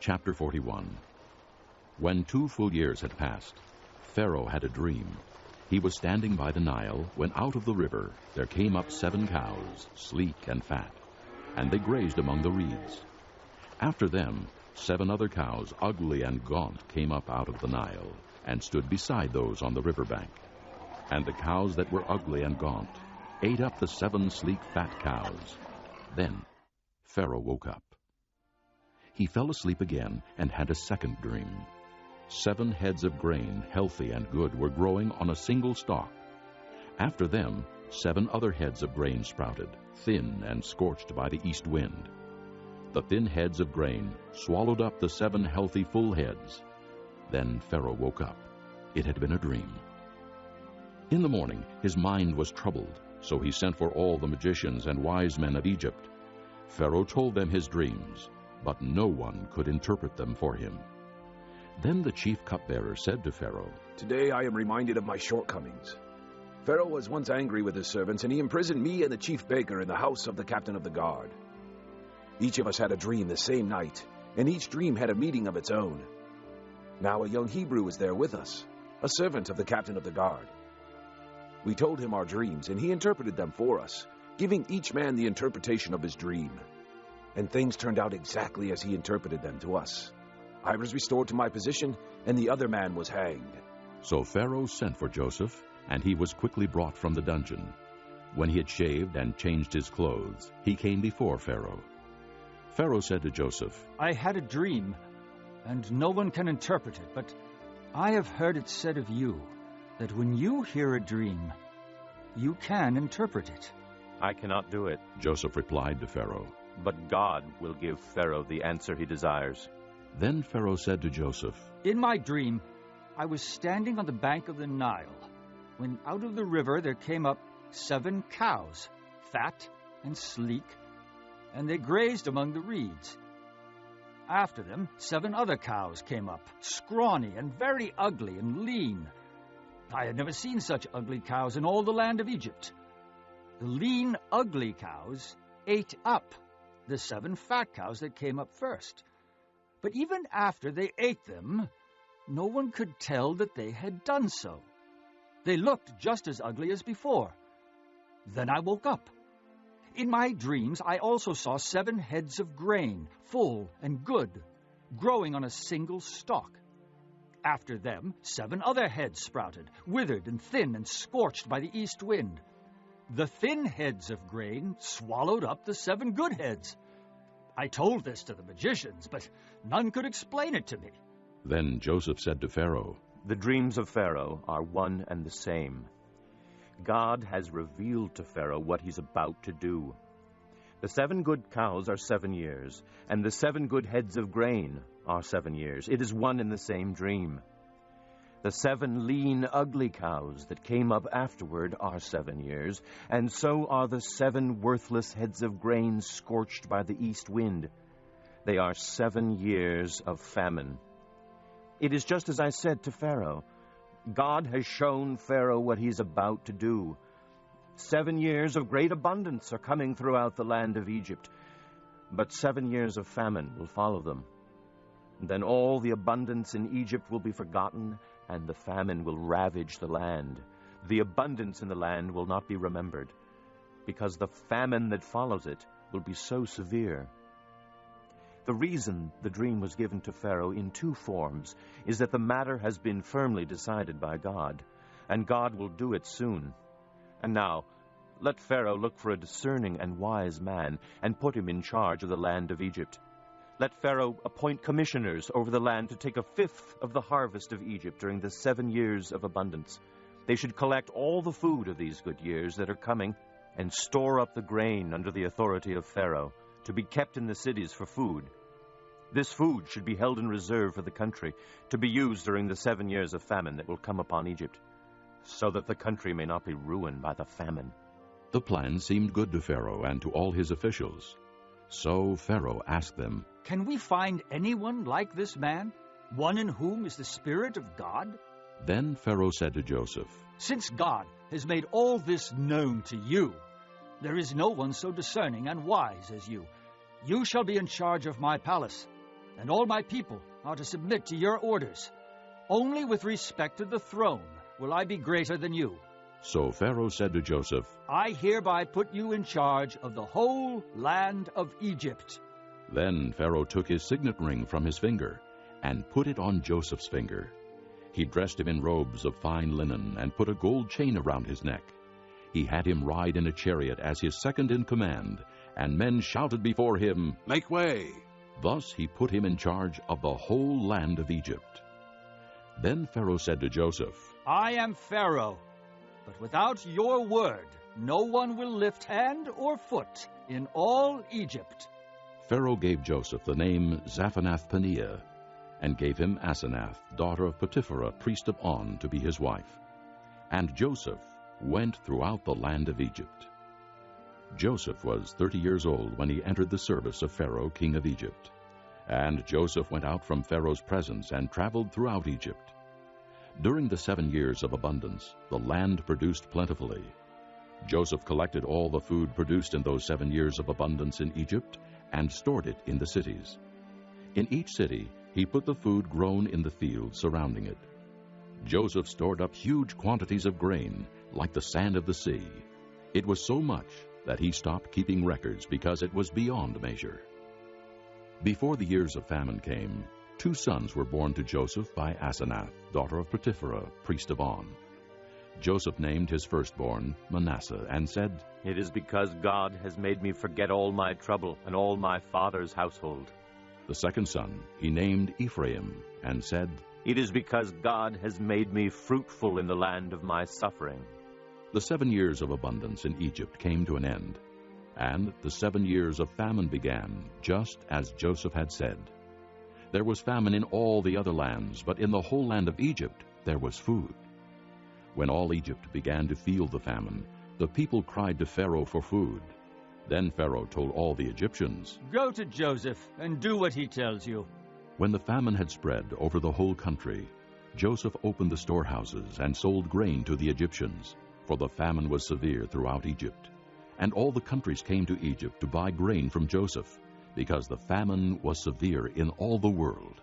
Chapter 41. When 2 full years had passed, Pharaoh had a dream. He was standing by the Nile when out of the river there came up 7 cows, sleek and fat, and they grazed among the reeds. After them 7 other cows, ugly and gaunt, came up out of the Nile and stood beside those on the river bank. And the cows that were ugly and gaunt ate up the 7 sleek fat cows. Then Pharaoh woke up. He fell asleep again and had a second dream. 7 heads of grain, healthy and good, were growing on a single stalk. After them 7 other heads of grain sprouted, thin and scorched by the east wind. The thin heads of grain swallowed up the 7 healthy full heads. Then Pharaoh woke up. It had been a dream. In the morning his mind was troubled, so he sent for all the magicians and wise men of Egypt. Pharaoh told them his dreams, but no one could interpret them for him. Then the chief cupbearer said to Pharaoh, "Today I am reminded of my shortcomings. Pharaoh was once angry with his servants, and he imprisoned me and the chief baker in the house of the captain of the guard. Each of us had a dream the same night, and each dream had a meaning of its own. Now a young Hebrew was there with us, a servant of the captain of the guard. We told him our dreams, and he interpreted them for us, giving each man the interpretation of his dream. And things turned out exactly as he interpreted them to us. I was restored to my position, and the other man was hanged." So Pharaoh sent for Joseph, and he was quickly brought from the dungeon. When he had shaved and changed his clothes, he came before Pharaoh. Pharaoh said to Joseph, "I had a dream, and no one can interpret it, but I have heard it said of you that when you hear a dream, you can interpret it." "I cannot do it," Joseph replied to Pharaoh. "But God will give Pharaoh the answer he desires." Then Pharaoh said to Joseph, "In my dream, I was standing on the bank of the Nile, when out of the river there came up 7 cows, fat and sleek, and they grazed among the reeds. After them 7 other cows came up, scrawny and very ugly and lean. I had never seen such ugly cows in all the land of Egypt. The lean, ugly cows ate up the 7 fat cows that came up first. But even after they ate them, no one could tell that they had done so. They looked just as ugly as before. Then I woke up. In my dreams, I also saw 7 heads of grain, full and good, growing on a single stalk. After them, 7 other heads sprouted, withered and thin and scorched by the east wind. The thin heads of grain swallowed up the 7 good heads. I told this to the magicians, but none could explain it to me." Then Joseph said to Pharaoh, "The dreams of Pharaoh are one and the same. God has revealed to Pharaoh what he's about to do. The 7 good cows are 7 years, and the 7 good heads of grain are 7 years. It is one and the same dream. The 7 lean, ugly cows that came up afterward are 7 years, and so are the 7 worthless heads of grain scorched by the east wind. They are 7 years of famine. It is just as I said to Pharaoh. God has shown Pharaoh what he's about to do. 7 years of great abundance are coming throughout the land of Egypt, but 7 years of famine will follow them. Then all the abundance in Egypt will be forgotten, and the famine will ravage the land. The abundance in the land will not be remembered, because the famine that follows it will be so severe." The reason the dream was given to Pharaoh in 2 forms is that the matter has been firmly decided by God, and God will do it soon. And now, let Pharaoh look for a discerning and wise man and put him in charge of the land of Egypt. Let Pharaoh appoint commissioners over the land to take 1/5 of the harvest of Egypt during the 7 years of abundance. They should collect all the food of these good years that are coming and store up the grain under the authority of Pharaoh to be kept in the cities for food. This food should be held in reserve for the country to be used during the 7 years of famine that will come upon Egypt, so that the country may not be ruined by the famine." The plan seemed good to Pharaoh and to all his officials. So Pharaoh asked them, "Can we find anyone like this man, one in whom is the Spirit of God?" Then Pharaoh said to Joseph, "Since God has made all this known to you, there is no one so discerning and wise as you. You shall be in charge of my palace, and all my people are to submit to your orders. Only with respect to the throne will I be greater than you. So Pharaoh said to Joseph, I hereby put you in charge of the whole land of Egypt. Then Pharaoh took his signet ring from his finger and put it on Joseph's finger. He dressed him in robes of fine linen and put a gold chain around his neck. He had him ride in a chariot as his second in command, and men shouted before him, Make way! Thus he put him in charge of the whole land of Egypt. Then Pharaoh said to Joseph, I am Pharaoh, but without your word no one will lift hand or foot in all Egypt. Pharaoh gave Joseph the name Zaphanath-Paneah, and gave him Asenath, daughter of Potiphera, priest of On, to be his wife. And Joseph went throughout the land of Egypt. Joseph was 30 years old when he entered the service of Pharaoh, king of Egypt. And Joseph went out from Pharaoh's presence and traveled throughout Egypt. During the 7 years of abundance, the land produced plentifully. Joseph collected all the food produced in those 7 years of abundance in Egypt and stored it in the cities. In each city, he put the food grown in the fields surrounding it. Joseph stored up huge quantities of grain, like the sand of the sea. It was so much that he stopped keeping records because it was beyond measure. Before the years of famine came, 2 sons were born to Joseph by Asenath, daughter of Potiphera, priest of On. Joseph named his firstborn Manasseh and said, It is because God has made me forget all my trouble and all my father's household. The second son he named Ephraim and said, It is because God has made me fruitful in the land of my suffering. The 7 years of abundance in Egypt came to an end, and the 7 years of famine began, just as Joseph had said. There was famine in all the other lands, but in the whole land of Egypt there was food. When all Egypt began to feel the famine, the people cried to Pharaoh for food. Then Pharaoh told all the Egyptians, Go to Joseph and do what he tells you. When the famine had spread over the whole country, Joseph opened the storehouses and sold grain to the Egyptians, for the famine was severe throughout Egypt. And all the countries came to Egypt to buy grain from Joseph, because the famine was severe in all the world.